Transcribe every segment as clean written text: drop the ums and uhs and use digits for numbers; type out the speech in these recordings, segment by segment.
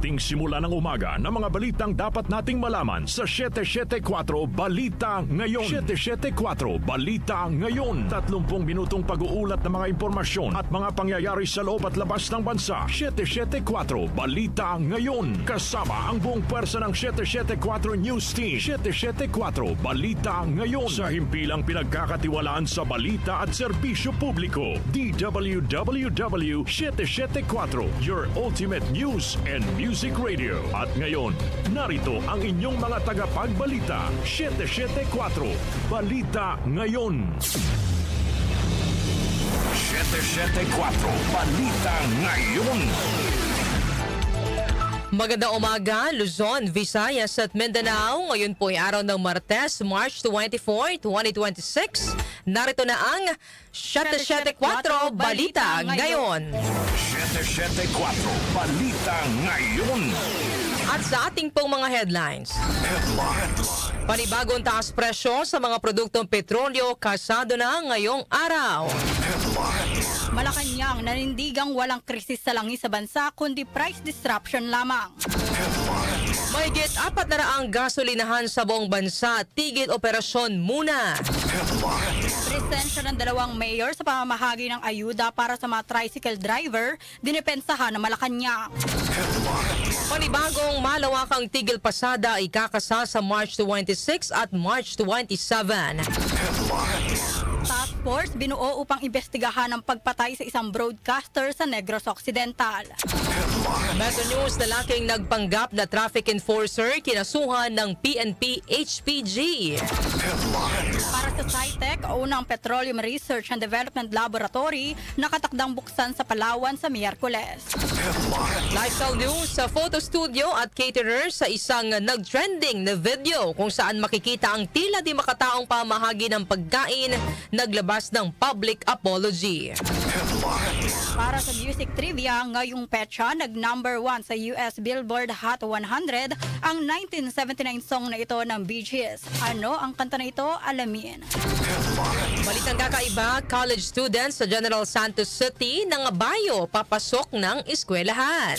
ating simula ng umaga ng mga balitang dapat nating malaman sa 774 Balita Ngayon. 774 Balita Ngayon. 30 minutong pag-uulat ng mga impormasyon at mga pangyayari sa loob at labas ng bansa. 774 Balita Ngayon. Kasama ang buong pwersa ng 774 News Team. 774 Balita Ngayon. Sa himpilang pinagkakatiwalaan sa balita at serbisyo publiko. DWWW 774, your ultimate news and music radio. At ngayon, narito ang inyong mga tagapagbalita. 774 Balita Ngayon. 774 Balita Ngayon. Magandang umaga, Luzon, Visayas at Mindanao. Ngayon po ay araw ng Martes, March 24, 2026. Narito na ang 774 Balita Ngayon. 774 Balita Ngayon. At sa ating pong mga headlines. Panibagong taas presyo sa mga produktong petrolyo kasado na ngayong araw. Malacanang nanindigang walang krisis sa langis sa bansa kundi price disruption lamang. Mahigit 400 gasolinahan sa buong bansa, tigil operasyon muna. Presensya ng 2 mayor sa pamamahagi ng ayuda para sa mga tricycle driver, dinipensahan ng Malacanang. Panibagong malawakang tigil pasada ay kakasa sa March 26 at March 27. Task Force binuo upang imbestigahan ang pagpatay sa isang broadcaster sa Negros Occidental. Metro News, lalaking nagpanggap na traffic enforcer kinasuhan ng PNP HPG. Para sa SciTech, unang Petroleum Research and Development Laboratory nakatakdang buksan sa Palawan sa Miyerkules. Lifestyle News, sa photo studio at caterer sa isang nag-trending na video kung saan makikita ang tila di makataong pamahagi ng pagkain, naglabas ng public apology. Para sa music trivia, ngayong petsa, nag-number 1 sa US Billboard Hot 100 ang 1979 song na ito ng Bee Gees. Ano ang kanta na ito? Alamin. Balitang kakaiba, college students sa General Santos City ng Bayo papasok ng eskwelahan.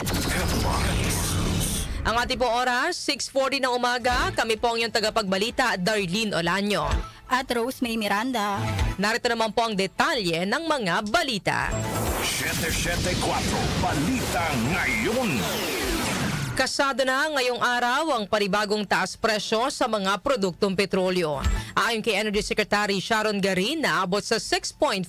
Ang ating po oras, 6:40 ng umaga. Kami po ang iyong tagapagbalita, Darlene Olanyo. At Rose May Miranda. Narito naman po ang detalye ng mga balita. 774 Balita Ngayon. Kasado na ngayong araw ang panibagong taas presyo sa mga produktong petrolyo. Ayon kay Energy Secretary Sharon Garin, naabot sa 6.47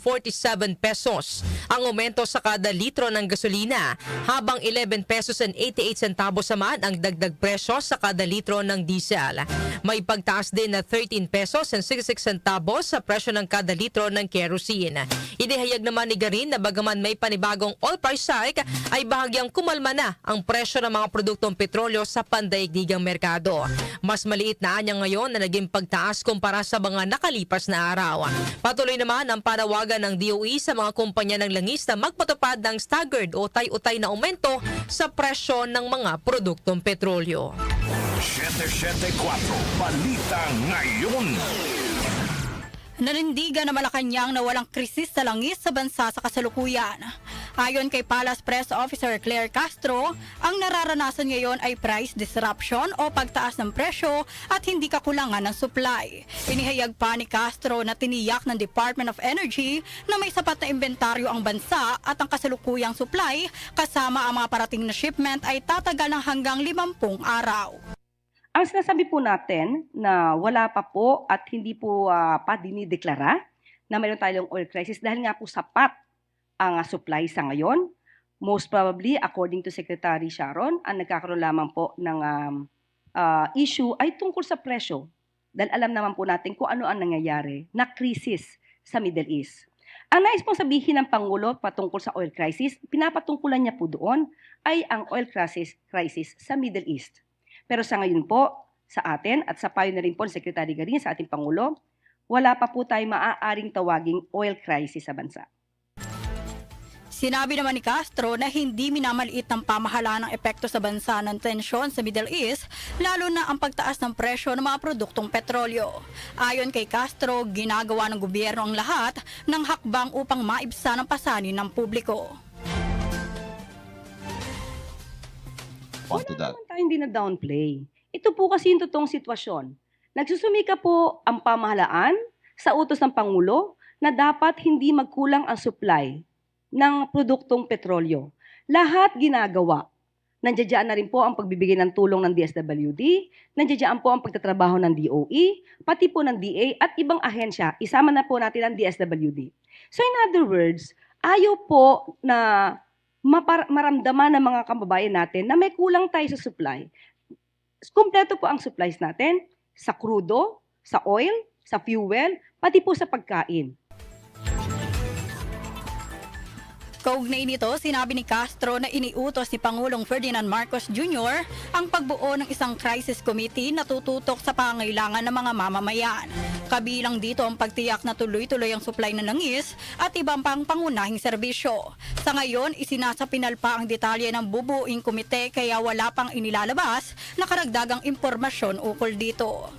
pesos ang aumento sa kada litro ng gasolina, habang 11 pesos and 88 centavos naman ang dagdag presyo sa kada litro ng diesel. May pagtaas din na 13 pesos and 66 centavos sa presyo ng kada litro ng kerosene. Inihayag naman ni Garin na bagaman may panibagong oil price hike, ay bahagyang kumalma na ang presyo ng mga produktong petrolyo sa pandaigdigang merkado. Mas maliit na anya ngayon na naging pagtaas kumpara sa mga nakalipas na araw. Patuloy naman ang panawagan ng DOE sa mga kumpanya ng langis na magpatupad ng staggered o tay-utay na aumento sa presyo ng mga produktong petrolyo. 774 Balita Ngayon. Nanindigan na Malacanang na walang krisis sa langis sa bansa sa kasalukuyan. Ayon kay Palace Press Officer Claire Castro, ang nararanasan ngayon ay price disruption o pagtaas ng presyo at hindi kakulangan ng supply. Inihayag pa ni Castro na tiniyak ng Department of Energy na may sapat na inventaryo ang bansa at ang kasalukuyang supply kasama ang mga parating na shipment ay tatagal ng hanggang 50 araw. Ang sinasabi po natin na wala pa po at hindi po pa dinideklara na mayroon tayong oil crisis dahil nga po sapat ang supply sa ngayon. Most probably, according to Secretary Sharon, ang nagkakaroon lamang po ng issue ay tungkol sa presyo. Dahil alam naman po natin kung ano ang nangyayari na krisis sa Middle East. Ang nais pong sabihin ng Pangulo patungkol sa oil crisis, pinapatungkulan niya po doon ay ang oil crisis sa Middle East. Pero sa ngayon po, sa atin at sa payo na rin po ni Secretary Garin sa ating Pangulo, wala pa po tayo maaaring tawaging oil crisis sa bansa. Sinabi naman ni Castro na hindi minamaliit ng pamahalaan ng epekto sa bansa ng tensyon sa Middle East, lalo na ang pagtaas ng presyo ng mga produktong petrolyo. Ayon kay Castro, ginagawa ng gobyerno ang lahat ng hakbang upang maibsan ang pasanin ng publiko. respond to that? Wala naman tayong dina-downplay. Ito po kasi yung totoong sitwasyon. Nagsusumika po ang pamahalaan sa utos ng Pangulo na dapat hindi magkulang ang supply ng produktong petrolyo. Lahat ginagawa. Nandiyan na rin po ang pagbibigay ng tulong ng DSWD, nandiyan po ang pagtatrabaho ng DOE, pati po ng DA at ibang ahensya, isama na po natin ang DSWD. So in other words, ayaw po na maramdaman ng mga kababayan natin na may kulang tayo sa supply. Kumpleto po ang supplies natin sa krudo, sa oil, sa fuel, pati po sa pagkain. Kaugnay nito, sinabi ni Castro na iniutos ni Pangulong Ferdinand Marcos Jr. ang pagbuo ng isang crisis committee na tututok sa pangangailangan ng mga mamamayan. Kabilang dito ang pagtiyak na tuloy-tuloy ang supply ng langis at ibang pang pangunahing serbisyo. Sa ngayon, isinasapinal pa ang detalye ng bubuing komite kaya wala pang inilalabas na karagdagang impormasyon ukol dito.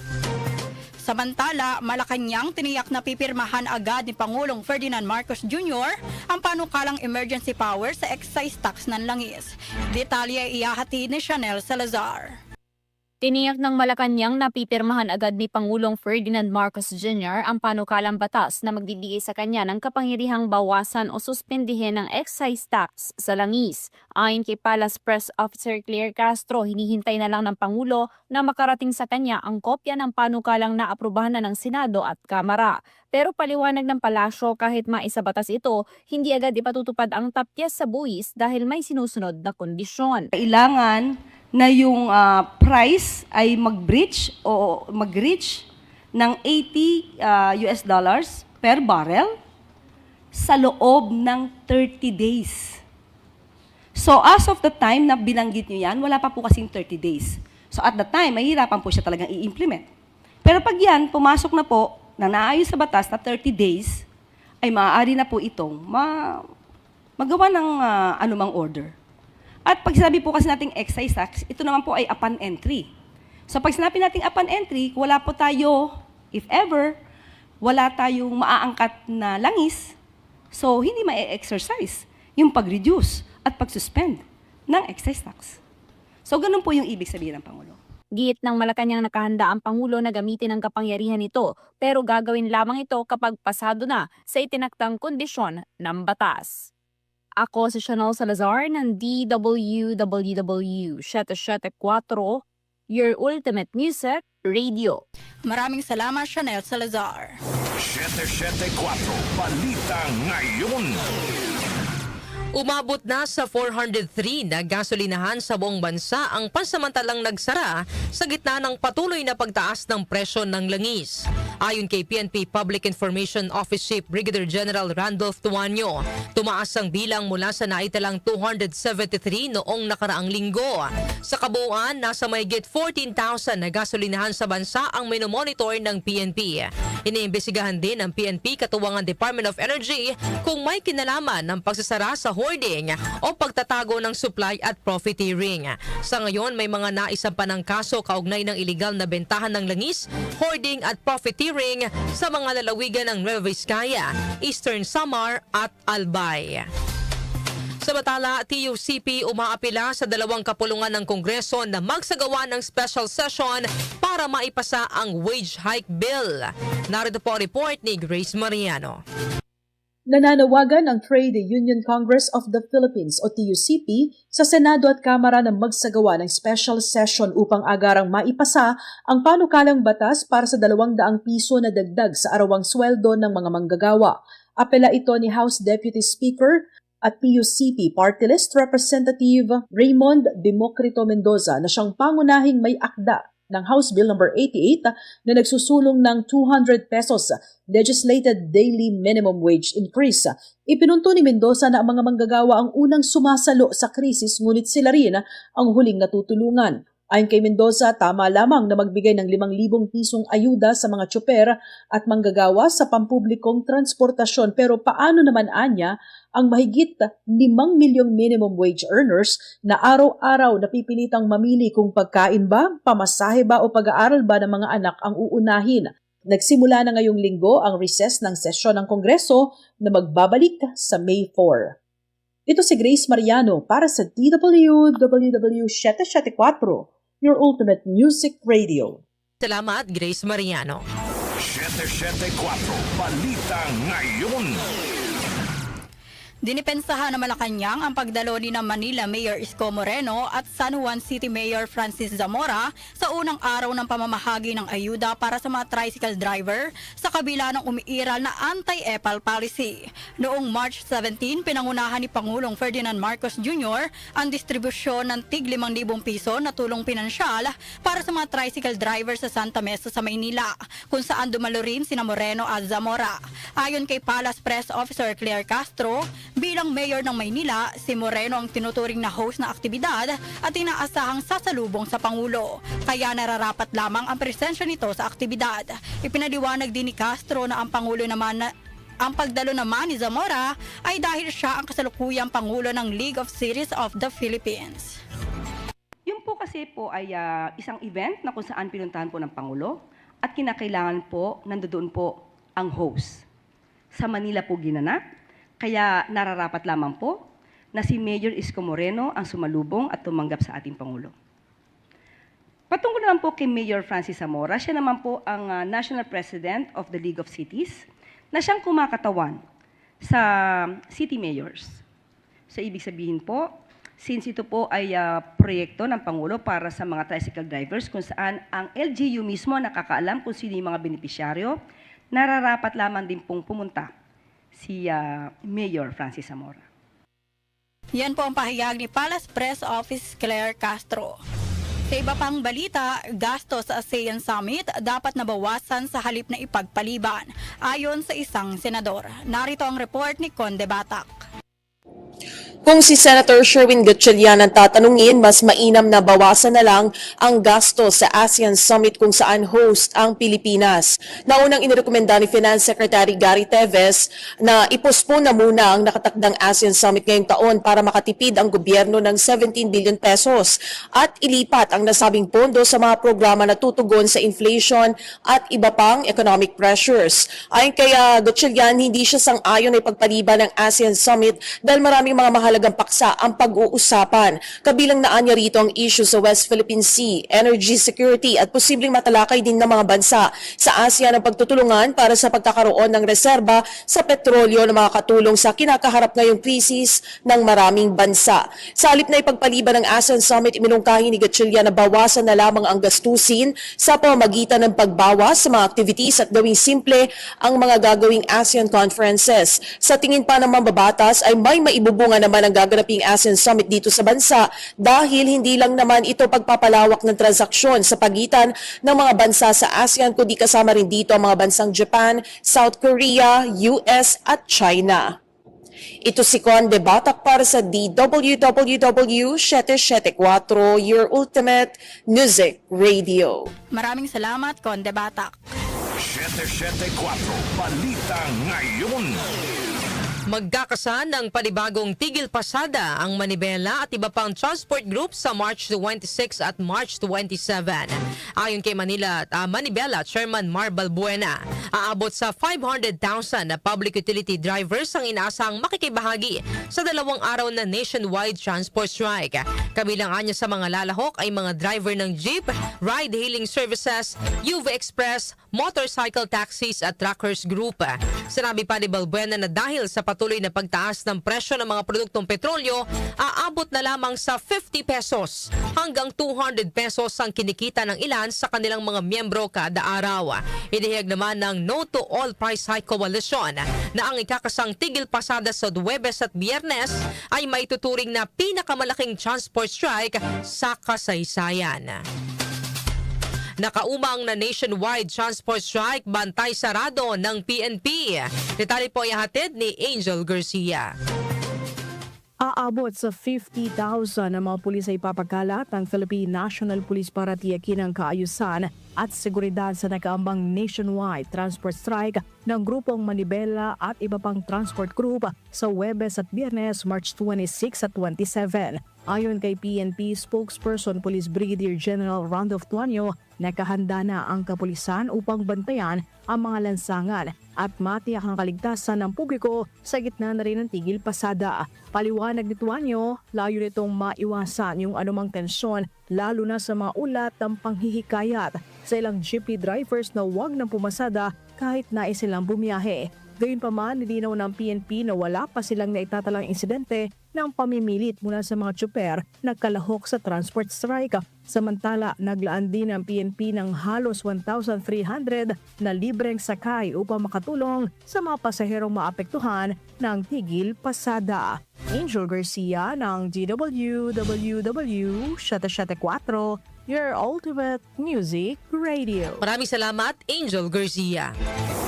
Samantala, Malacanang tiniyak na pipirmahan agad ni Pangulong Ferdinand Marcos Jr. ang panukalang emergency power sa excise tax ng langis. Detalye iahati ni Chanel Salazar. Tiniyak ng Malacanang na pipirmahan agad ni Pangulong Ferdinand Marcos Jr. ang panukalang batas na magdidikay sa kanya ng kapangyarihang bawasan o suspendihin ng excise tax sa langis. Ayon kay Palace Press Officer Claire Castro, hinihintay na lang ng Pangulo na makarating sa kanya ang kopya ng panukalang naaprubahan na ng Senado at Kamara. Pero paliwanag ng palasyo, kahit maisabatas ito, hindi agad ipatutupad ang tapyas sa buwis dahil may sinusunod na kondisyon. Kailangan na yung price ay mag-reach ng $80 per barrel sa loob ng 30 days. So as of the time na binanggit nyo yan, wala pa po kasing 30 days. So at the time, mahirapan po siya talagang i-implement. Pero pag yan, pumasok na po, na naayos sa batas na 30 days, ay maaari na po itong magawa ng anumang order. At pag sinabi po kasi nating excise tax, ito naman po ay upon entry. So pag sinabi nating upon entry, wala po tayo, if ever, wala tayong maaangkat na langis, so hindi ma-exercise yung pag-reduce at pag-suspend ng excise tax. So ganun po yung ibig sabihin ng Pangulo. Giit ng Malacanang nakahanda ang Pangulo na gamitin ang kapangyarihan nito, pero gagawin lamang ito kapag pasado na sa itinaktang kondisyon ng batas. Ako si Chanel Salazar ng DWWW 774, your ultimate music radio. Maraming salamat, Chanel Salazar. 774 Balita Ngayon. Umabot na sa 403 na gasolinahan sa buong bansa ang pansamantalang nagsara sa gitna ng patuloy na pagtaas ng presyo ng langis. Ayon kay PNP Public Information Office Chief Brigadier General Randolph Tuanyo, tumaas ang bilang mula sa naitalang 273 noong nakaraang linggo. Sa kabuuan, nasa mahigit 14,000 na gasolinahan sa bansa ang minomonitor ng PNP. Iniimbestigahan din ng PNP katuwang ang Department of Energy kung may kinalaman ng pagsasara sa hoarding o pagtatago ng supply at profiteering. Sa ngayon, may mga naisampa ng kaso kaugnay ng iligal na bentahan ng langis, hoarding at profiteering sa mga lalawigan ng Nueva Vizcaya, Eastern Samar at Albay. Samantala, TUCP umaapila sa 2 kapulungan ng Kongreso na magsagawa ng special session para maipasa ang wage hike bill. Narito po ang report ni Grace Mariano. Nananawagan ang Trade Union Congress of the Philippines o TUCP sa Senado at Kamara na magsagawa ng special session upang agarang maipasa ang panukalang batas para sa 200 piso na dagdag sa arawang sweldo ng mga manggagawa. Apela ito ni House Deputy Speaker at TUCP Party List Representative Raymond Democrito Mendoza na siyang pangunahing may akda ng House Bill No. 88 na nagsusulong ng 200 pesos legislated daily minimum wage increase. Ipinunto ni Mendoza na ang mga manggagawa ang unang sumasalo sa krisis ngunit sila rin ang huling natutulungan. Ayon kay Mendoza, tama lamang na magbigay ng 5,000 pisong ayuda sa mga tsoper at manggagawa sa pampublikong transportasyon pero paano naman anya ang mahigit 5 milyong minimum wage earners na araw-araw napipilitang mamili kung pagkain ba, pamasahe ba o pag-aaral ba ng mga anak ang uunahin. Nagsimula na ngayong linggo ang recess ng sesyon ng Kongreso na magbabalik sa May 4. Ito si Grace Mariano para sa DWWW 774, your ultimate music radio. Salamat, Grace Mariano. 774 Balita Ngayon. Dinipensahan ng Malacanang ang pagdalo ni Manila Mayor Isko Moreno at San Juan City Mayor Francis Zamora sa unang araw ng pamamahagi ng ayuda para sa mga tricycle driver sa kabila ng umiiral na anti-EPAL policy. Noong March 17, pinangunahan ni Pangulong Ferdinand Marcos Jr. ang distribusyon ng tig 5,000 piso na tulong pinansyal para sa mga tricycle driver sa Santa Mesa sa Maynila, kung saan dumalo rin sina Moreno at Zamora. Ayon kay Palace Press Officer Claire Castro, bilang mayor ng Maynila, si Moreno ang tinuturing na host ng aktibidad at inaasahang sasalubong sa Pangulo. Kaya nararapat lamang ang presensya nito sa aktibidad. Ipinaliwanag din ni Castro na ang Pangulo naman ang pagdalo naman ni Zamora ay dahil siya ang kasalukuyang Pangulo ng League of Cities of the Philippines. Yun po kasi po ay isang event na kung saan pinuntahan po ng Pangulo at kinakailangan po nandoon po ang host. Sa Manila po ginanap. Kaya nararapat lamang po na si Mayor Isko Moreno ang sumalubong at tumanggap sa ating Pangulo. Patungkol naman po kay Mayor Francis Zamora, siya naman po ang National President of the League of Cities na siyang kumakatawan sa city mayors. So ibig sabihin po, since ito po ay proyekto ng Pangulo para sa mga tricycle drivers kung saan ang LGU mismo nakakaalam kung sino yung mga benepisyaryo, nararapat lamang din pong pumunta si Mayor Francis Zamora. Yan po ang pahayag ni Palace Press Office Claire Castro. Sa iba pang balita, gasto sa ASEAN Summit dapat nabawasan sa halip na ipagpaliban, ayon sa isang senador. Narito ang report ni Conde Batak. Kung si Senator Sherwin Gatchalian ang tatanungin, mas mainam na bawasan na lang ang gasto sa ASEAN Summit kung saan host ang Pilipinas. Naunang inirekomenda ni Finance Secretary Gary Teves na ipospone na muna ang nakatakdang ASEAN Summit ngayong taon para makatipid ang gobyerno ng 17 billion pesos at ilipat ang nasabing pondo sa mga programa na tutugon sa inflation at iba pang economic pressures. Ayon kay Gatchalian, hindi siya sang-ayon na ipagpaliban ng ASEAN Summit dahil maraming mga mahalagang paksa ang pag-uusapan. Kabilang na niya rito ang issue sa West Philippine Sea, energy security at posibleng matalakay din ng mga bansa sa ASEAN ang pagtutulungan para sa pagkakaroon ng reserba sa petrolyo na makakatulong sa kinakaharap ngayong krisis ng maraming bansa. Sa halip na ipagpaliban ng ASEAN Summit, iminungkahi ni Gatchalian na bawasan na lamang ang gastusin sa pamamagitan ng pagbawas sa mga activities at gawing simple ang mga gagawing ASEAN conferences. Sa tingin pa ng mambabatas ay may maibubunga naman ang gaganaping ASEAN Summit dito sa bansa dahil hindi lang naman ito pagpapalawak ng transaksyon sa pagitan ng mga bansa sa ASEAN kundi kasama rin dito ang mga bansang Japan, South Korea, US at China. Ito si Conde Batak para sa DWWW 774, your ultimate music radio. Maraming salamat, Conde Batak. 774 Balita Ngayon. Magkakasan ng panibagong tigil pasada ang Manibela at iba pang transport group sa March 26 at March 27. Ayon kay Manibela Chairman Mar Balbuena, aabot sa 500,000 na public utility drivers ang inaasang makikibahagi sa 2 araw na nationwide transport strike. Kabilang anya sa mga lalahok ay mga driver ng jeep, ride-hailing services, UV Express, motorcycle taxis at truckers group. Sinabi pa ni Balbuena na dahil sa patuloy na pagtaas ng presyo ng mga produktong petrolyo, aabot na lamang sa 50 pesos hanggang 200 pesos ang kinikita ng ilan sa kanilang mga miyembro kada araw. Inihayag naman ng No to All Price Hike Coalition na ang ikakasang tigil pasada sa Huwebes at Biyernes ay may tuturing na pinakamalaking transport strike sa kasaysayan. Nakaumang na nationwide transport strike, bantay sarado ng PNP. Detalye po ay hatid ni Angel Garcia. Aabot sa 50,000 ang mga pulis ay ipapakalat ng Philippine National Police para tiyakin ang kaayusan at seguridad sa nakaambang nationwide transport strike ng grupong Manibela at iba pang transport group sa Huwebes at Biyernes, March 26 at 27. Ayon kay PNP spokesperson Police Brigadier General Randolph Tuanyo, nakahanda na ang kapulisan upang bantayan ang mga lansangan at matiyak ang kaligtasan ng publiko sa gitna na rin ng tigil pasada. Paliwanag ni Tuanyo, layo nitong maiwasan yung anumang tensyon lalo na sa mga ulat ng panghihikayat sa ilang jeepney drivers na huwag nang pumasada kahit nais silang bumiyahe. Gayunpaman, nilinaw ng PNP na wala pa silang naitatalang insidente ng pamimilit mula sa mga tsuper na kalahok sa transport strike. Samantala, naglaan din ang PNP ng halos 1,300 na libreng sakay upang makatulong sa mga pasaherong maapektuhan ng tigil pasada. Angel Garcia ng DWWW 774, your ultimate music radio. Maraming salamat, Angel Garcia.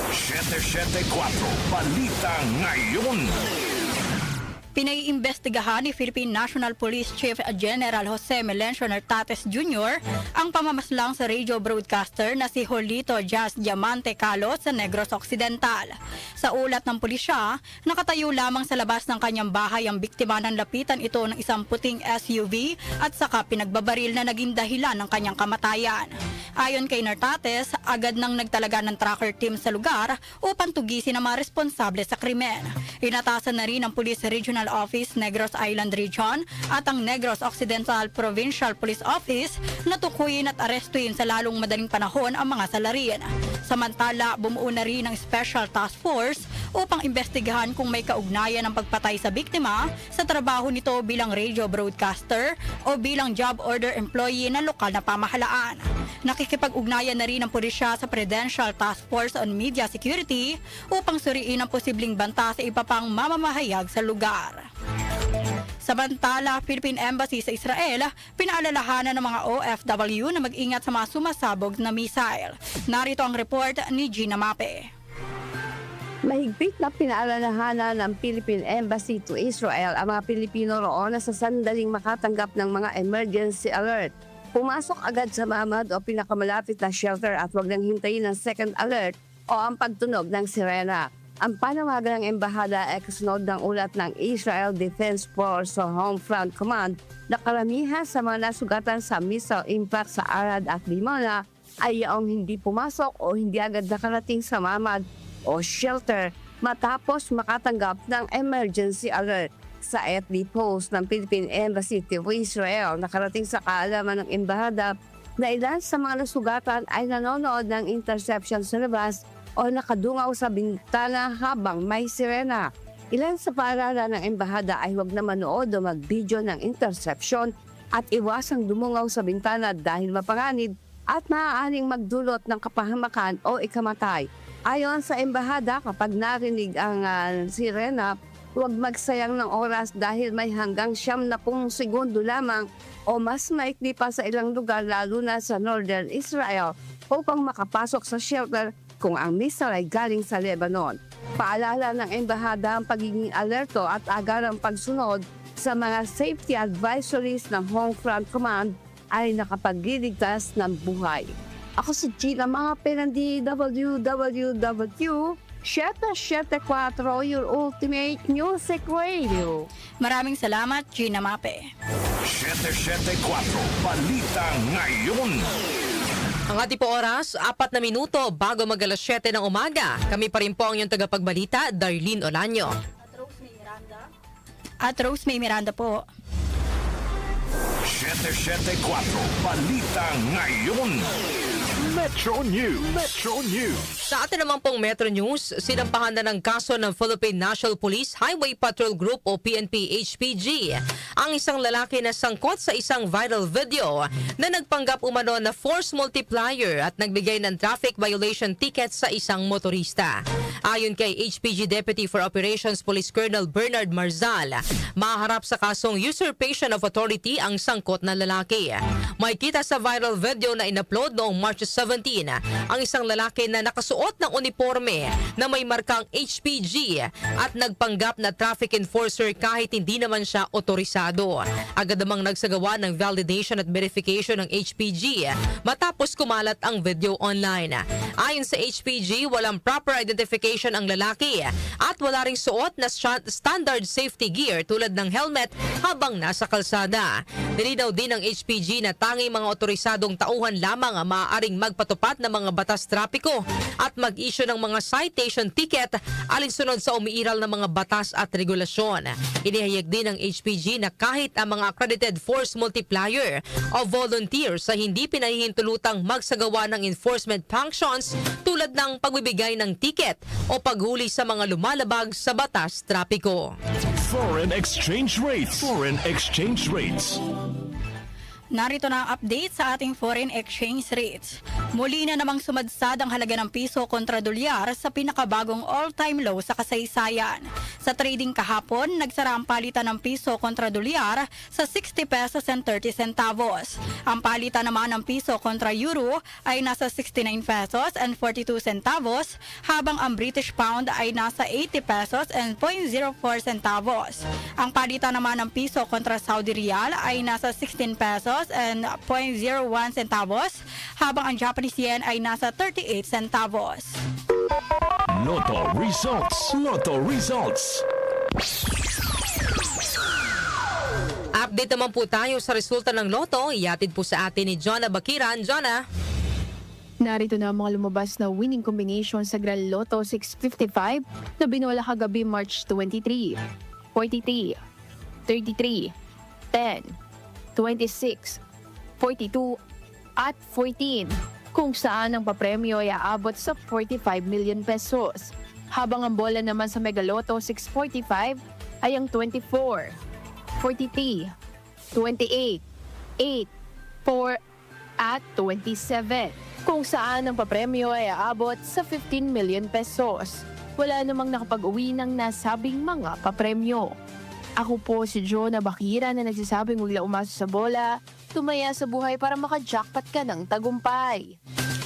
774 Balita Ngayon. Pinaiimbestigahan ni Philippine National Police Chief General Jose Melencio Nartates Jr. ang pamamaslang sa radio broadcaster na si Jolito Jazz Diamante Calo sa Negros Occidental. Sa ulat ng pulisya, nakatayo lamang sa labas ng kanyang bahay ang biktima ng lapitan ito ng isang puting SUV at saka pinagbabaril na naging dahilan ng kanyang kamatayan. Ayon kay Nartates, agad nang nagtalaga ng tracker team sa lugar upang tugisin ang mga responsable sa krimen. Inatasan na rin ang Police Regional Office Negros Island Region at ang Negros Occidental Provincial Police Office na tukuyin at arestuin sa lalong madaling panahon ang mga salarin. Samantala, bumuo na rin ang Special Task Force upang imbestigahan kung may kaugnayan ng pagpatay sa biktima sa trabaho nito bilang radio broadcaster o bilang job order employee ng lokal na pamahalaan. Nakikipag-ugnayan na rin ang pulisya sa Prudential Task Force on Media Security upang suriin ang posibleng banta sa iba pang mamamahayag sa lugar. Samantala, Philippine Embassy sa Israel, pinaalalahanan ng mga OFW na mag-ingat sa mga sumasabog na missile. Narito ang report ni Gina Mape. Mahigpit na pinaalalahanan ng Philippine Embassy to Israel ang mga Pilipino roon na sa sandaling makatanggap ng mga emergency alert. Pumasok agad sa mamad o pinakamalapit na shelter at huwag nang hintayin ng second alert o ang pagtunog ng sirena. Ang panawagan ng embahada ay kasunod ng ulat ng Israel Defense Force o Home Front Command na karamihan sa mga nasugatan sa missile impact sa Arad at Limona ay yaong hindi pumasok o hindi agad nakarating sa mamad o shelter matapos makatanggap ng emergency alert. Sa FB post ng Philippine Embassy to Israel, nakarating sa kaalaman ng embahada na ilan sa mga nasugatan ay nanonood ng interception sa labas o nakadungaw sa bintana habang may sirena. Ilan sa paaralan ng embahada ay huwag na manood o mag-video ng interception at iwasang dumungaw sa bintana dahil mapanganib at maaaring magdulot ng kapahamakan o ikamatay. Ayon sa embahada, kapag narinig ang sirena, huwag magsayang ng oras dahil may hanggang 70 segundo lamang o mas maikli pa sa ilang lugar lalo na sa Northern Israel upang makapasok sa shelter kung ang missile ay galing sa Lebanon. Paalala ng embahada ang pagiging alerto at agarang pagsunod sa mga safety advisories ng Home Front Command ay nakapagliligtas ng buhay. Ako si Gina Mape ng DWWW 774, your ultimate music radio. Maraming salamat, Gina Mape. 774 Balita Ngayon. Ang ating po oras, 4 na minuto bago mag-alas 7 ng umaga. Kami pa rin po ang iyong tagapagbalita, Darlene Olanyo. At Rose May Miranda po. 774 Balita Ngayon. Metro News. Metro News. Sa atin naman pong Metro News, sinampahan na ng kaso ng Philippine National Police Highway Patrol Group o PNP-HPG ang isang lalaki na sangkot sa isang viral video na nagpanggap umano na force multiplier at nagbigay ng traffic violation ticket sa isang motorista. Ayon kay HPG Deputy for Operations Police Colonel Bernard Marzal, maharap sa kasong usurpation of authority ang sangkot na lalaki. May kita sa viral video na in-upload noong March 17 ang isang lalaki na nakasuot ng uniforme na may markang HPG at nagpanggap na traffic enforcer kahit hindi naman siya otorisado. Agad namang nagsagawa ng validation at verification ng HPG matapos kumalat ang video online. Ayon sa HPG, walang proper identification identification ang lalaki at wala ring suot na standard safety gear tulad ng helmet habang nasa kalsada. Nilinaw din ng HPG na tanging mga otorisadong tauhan lamang ang maaaring magpatupad ng mga batas trapiko at mag-issue ng mga citation ticket alinsunod sa umiiral ng mga batas at regulasyon. Inihayag din ng HPG na kahit ang mga accredited force multiplier o volunteers sa hindi pinahihintulutang magsagawa ng enforcement functions tulad ng pagbibigay ng ticket o paghuli sa mga lumalabag sa batas trapiko. Foreign exchange rates. Foreign exchange rates. Narito na ang update sa ating foreign exchange rates. Muli na namang sumadsad ang halaga ng piso kontra dolyar sa pinakabagong all-time low sa kasaysayan. Sa trading kahapon, nagsara ang palitan ng piso kontra dolyar sa 60 pesos and 30 centavos. Ang palitan naman ng piso kontra euro ay nasa 69 pesos and 42 centavos, habang ang British pound ay nasa 80 pesos and 0.04 centavos. Ang palitan naman ng piso kontra Saudi Riyal ay nasa 16 pesos and 0.01 centavos, habang ang Japanese yen ay nasa 38 centavos. Lotto results. Lotto results. Update naman po tayo sa resulta ng Lotto. Iatid po sa atin ni Jonah Bakiran. Jonah. Narito na ang mga lumabas na winning combination sa Grand Lotto 655 na binola kagabi March 23, 43, 33, 10, 26, 42 at 14, kung saan ang papremyo ay aabot sa 45 million pesos. Habang ang bola naman sa Mega Lotto 645 ay ang 24, 43, 28, 8, 4 at 27, kung saan ang papremyo ay aabot sa 15 million pesos. Wala namang nakapag-uwi ng nasabing mga papremyo. Ako po si Jonah Bakira na nagsasabing huwag lang umasa sa bola, tumaya sa buhay para maka-jackpot ka ng tagumpay.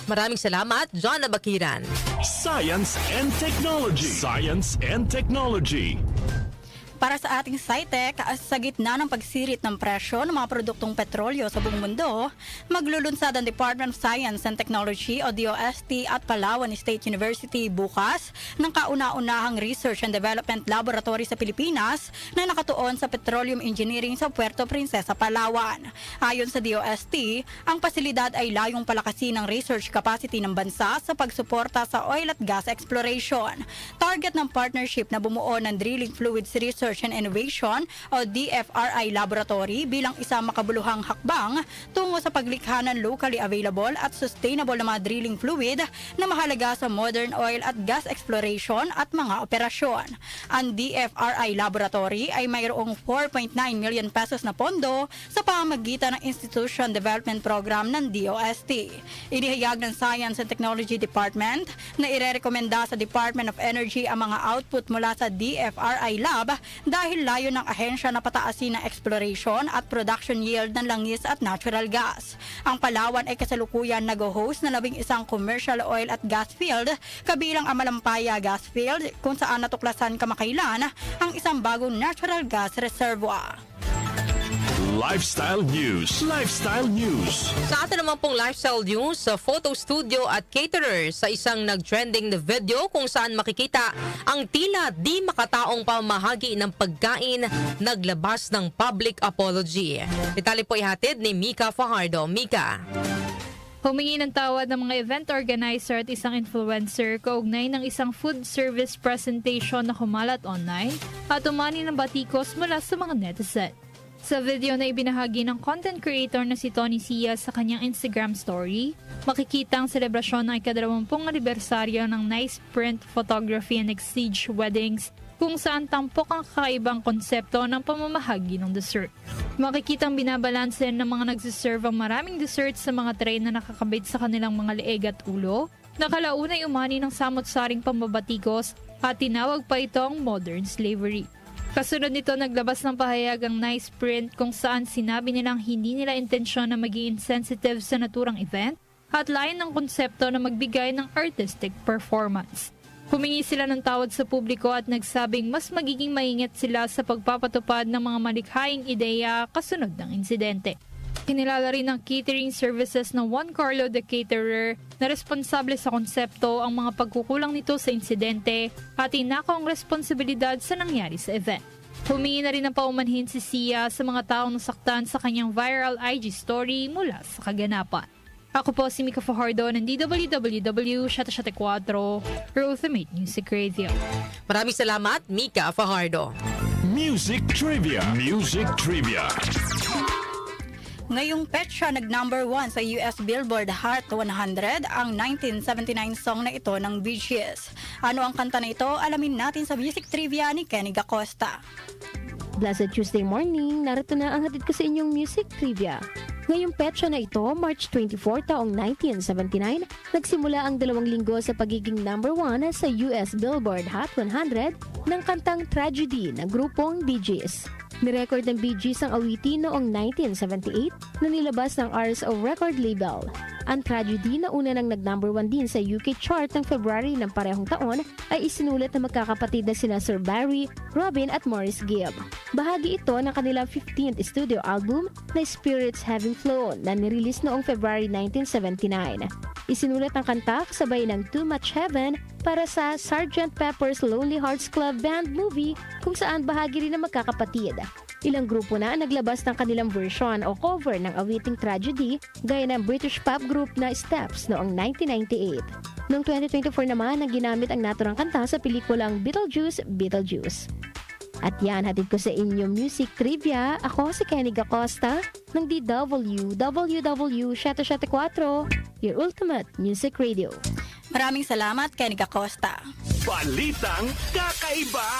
Maraming salamat, Jonah Bakiran. Science and technology. Science and technology. Para sa ating SciTech, sa gitna ng pagsirit ng presyo ng mga produktong petrolyo sa buong mundo, maglulunsad ang Department of Science and Technology o DOST at Palawan State University bukas ng kauna-unahang Research and Development Laboratory sa Pilipinas na nakatuon sa Petroleum Engineering sa Puerto Princesa, Palawan. Ayon sa DOST, ang pasilidad ay layong palakasin ang research capacity ng bansa sa pagsuporta sa oil at gas exploration. Target ng partnership na bumuo ng Drilling Fluids Research and Innovation o DFRI Laboratory bilang isang makabuluhang hakbang tungo sa paglikha ng locally available at sustainable na mga drilling fluid na mahalaga sa modern oil at gas exploration at mga operasyon. Ang DFRI Laboratory ay mayroong 4.9 million pesos na pondo sa pamamagitan ng Institution Development Program ng DOST. Inihayag ng Science and Technology Department na irerekomenda sa Department of Energy ang mga output mula sa DFRI Lab dahil layo ng ahensya na pataasin ng exploration at production yield ng langis at natural gas. Ang Palawan ay kasalukuyan nag-host na 11 commercial oil at gas field, kabilang ang Malampaya Gas Field kung saan natuklasan kamakailan ang isang bagong natural gas reservoir. Lifestyle news. Lifestyle news. Sa atin naman pong lifestyle news, sa photo studio at caterer sa isang nag-trending na video kung saan makikita ang tila di makataong pamahagi ng pagkain naglabas ng public apology. Detalye po ihatid ni Mika Fajardo. Mika. Humingi ng tawad ng mga event organizer at isang influencer kaugnay ng isang food service presentation na kumalat online at umani ng batikos mula sa mga netizen. Sa video na ibinahagi ng content creator na si Tony Sia sa kanyang Instagram story, makikita ang selebrasyon ng ika-20 anibersaryo ng Nice Print Photography and Exige Weddings kung saan tampok ang kakaibang konsepto ng pamamahagi ng dessert. Makikitang binabalanse ng mga nagsiserve ang maraming dessert sa mga tray na nakakabit sa kanilang mga leeg at ulo, na kalaunay umani ng samot-saring pambabatikos at tinawag pa itong modern slavery. Kasunod nito, naglabas ng pahayag ang Nice Print kung saan sinabi nilang hindi nila intensyon na maging insensitive sa naturang event at layon ng konsepto na magbigay ng artistic performance. Humingi sila ng tawad sa publiko at nagsabing mas magiging maingat sila sa pagpapatupad ng mga malikhaing ideya kasunod ng insidente. Kinilala rin ng catering services ng Juan Carlo de Caterer na responsable sa konsepto ang mga pagkukulang nito sa insidente at inako ang responsibilidad sa nangyari sa event. Humingi na rin ng paumanhin si Sia sa mga taong nasaktan sa kanyang viral IG story mula sa kaganapan. Ako po si Mika Fajardo ng DWWW 774 for Ultimate Music Radio. Maraming salamat, Mika Fajardo. Music Trivia. Music Trivia. Ngayong petsa nag-number 1 sa US Billboard Hot 100 ang 1979 song na ito ng Bee Gees. Ano ang kanta na ito? Alamin natin sa Music Trivia ni Kenny Gacosta. Blessed Tuesday morning, narito na ang hatid ko sa inyong Music Trivia. Ngayong petsa na ito, March 24 taong 1979, nagsimula ang 2 linggo sa pagiging number 1 sa US Billboard Hot 100 ng kantang Tragedy ng grupong Bee Gees. Nirecord ng Bee Gees ang awitin noong 1978 na nilabas ng RSO record label. Ang Tragedy na una nang nag-number 1 din sa UK chart ng February ng parehong taon ay isinulat ng magkakapatid na sina Sir Barry, Robin at Maurice Gibb. Bahagi ito ng kanilang 15th studio album na Spirits Having Flown na nirelease noong February 1979. Isinulat ang kanta kasabay ng Too Much Heaven para sa Sgt. Pepper's Lonely Hearts Club Band movie kung saan bahagi rin ng magkakapatid. Ilang grupo na ang naglabas ng kanilang version o cover ng awiting Tragedy gaya ng British pop group na Steps noong 1998. Noong 2024 naman ang ginamit ang naturang kanta sa pelikulang Beetlejuice, Beetlejuice. At yan, hatid ko sa inyo Music Trivia. Ako si Kenny Gacosta ng DWWW 774, your ultimate music radio. Maraming salamat, Kenny Gacosta. Balitang Kakaiba.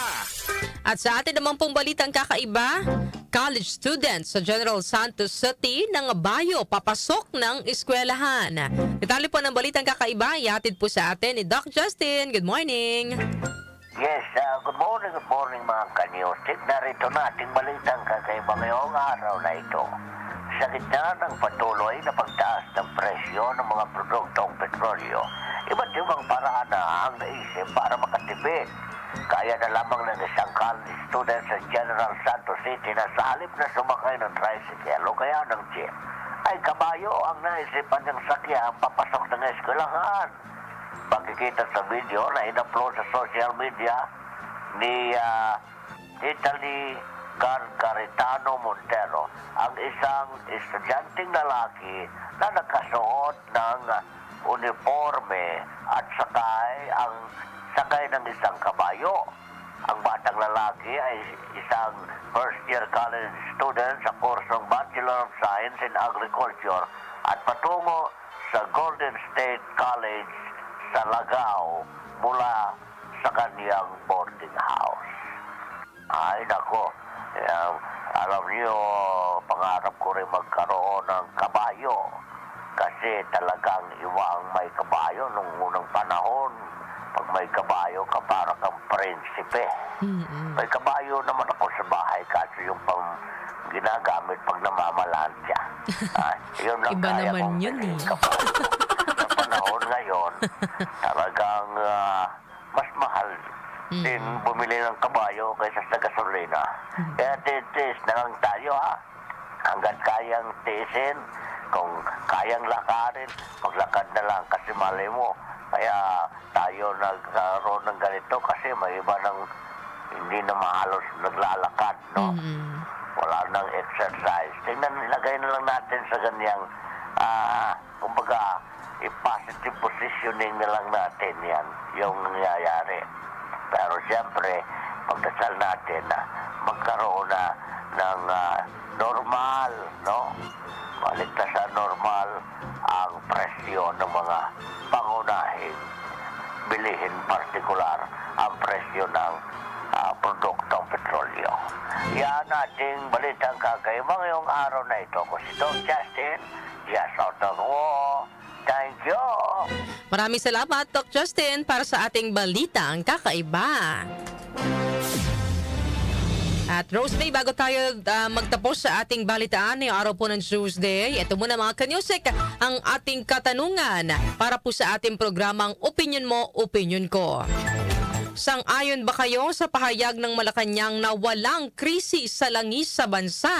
At sa atin naman pong balitang kakaiba, college students sa General Santos City ng Bayo papasok ng eskwelahan. Detalye po ng balitang kakaiba, ihatid po sa atin ni Doc Justin. Good morning. Yes, good morning mga kanyostik. Narito na ating balitang kakaiba ngayong araw na ito. Sa gitna ng patuloy na pagtaas ng presyo ng mga produktong petrolyo, iba't ibang paraan na ang naisip para makatipid. Kaya na lamang ng isang college student sa General Santos City na sa halip na sumakay ng tricycle o kaya ng jeep, ay kabayo ang naisipan niyang sakyan papasok ng eskwelahan. Makikita sa video na in-upload sa social media ni Italy Gargaritano Montero, ang isang estudyanteng lalaki na nakasuot ng uniforme at sakay ng isang kabayo. Ang batang lalaki ay isang first-year college student sa kursong Bachelor of Science in Agriculture at patungo sa Golden State College sa Lagao mula sa kaniyang boarding house. Ay nako, alam niyo, pangarap ko rin magkaroon ng kabayo kasi talagang iba ang may kabayo nung unang panahon. Pag may kabayo ka, para kang prinsipe. May kabayo naman ako sa bahay kasi yung pang ginagamit pag namamalansya. Yun lang Iba kaya naman kong yun bilhin eh. kabayo. Sa panahon ngayon, talagang mas mahal din bumili ng kabayo kaysa sa gasolina. Kaya titis na lang tayo hanggat kayang tiisin. Kung kayang lakarin, maglakad na lang kasi malay mo. Kaya tayo nagkaroon ng ganito kasi may iba nang hindi na mahalos naglalakad, no? Wala nang exercise. Ilagay na lang natin sa ganyang, kumbaga, i-positive positioning na lang natin yan, yung nangyayari. Pero siyempre, pagdasal natin na magkaroon na ng normal, no? Baligtas sa normal ang presyo ng mga pangunahing bilihin, partikular ang presyo ng produktong petrolyo. Yan ating balitang kakaiba ngayong araw na ito. Ko si Doc Justin, just out of war. Thank you! Maraming salamat, Doc Justin, para sa ating balitang kakaiba. At Rose May, bago tayo magtapos sa ating balitaan ngayong araw po ng Tuesday, ito muna mga kanyusik, ang ating katanungan para po sa ating programang Opinion Mo, Opinion Ko. Sang-ayon ba kayo sa pahayag ng Malacanang na walang krisis sa langis sa bansa?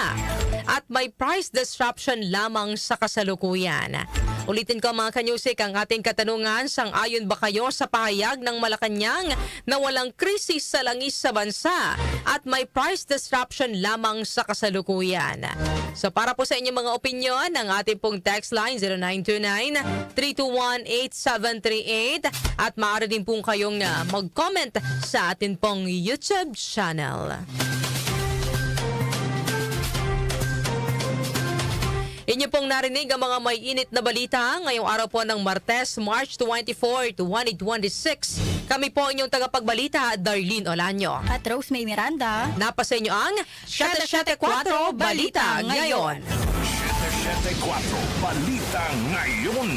at may price disruption lamang sa kasalukuyan. Ulitin ko mga kanyusik ang ating katanungan, sang-ayon ba kayo sa pahayag ng Malacanang na walang krisis sa langis sa bansa at may price disruption lamang sa kasalukuyan? So para po sa inyong mga opinion, ang ating pong text line 0929-321-8738 at maaari din pong kayong mag-comment sa atin pong YouTube channel. Inyo pong narinig ang mga may init na balita ngayong araw po ng Martes, March 24, 2026. Kami po inyong tagapagbalita, Darlene Olanyo. At Rose May Miranda. Napasa inyo ang 774 Balita Ngayon. 774 Balita Ngayon.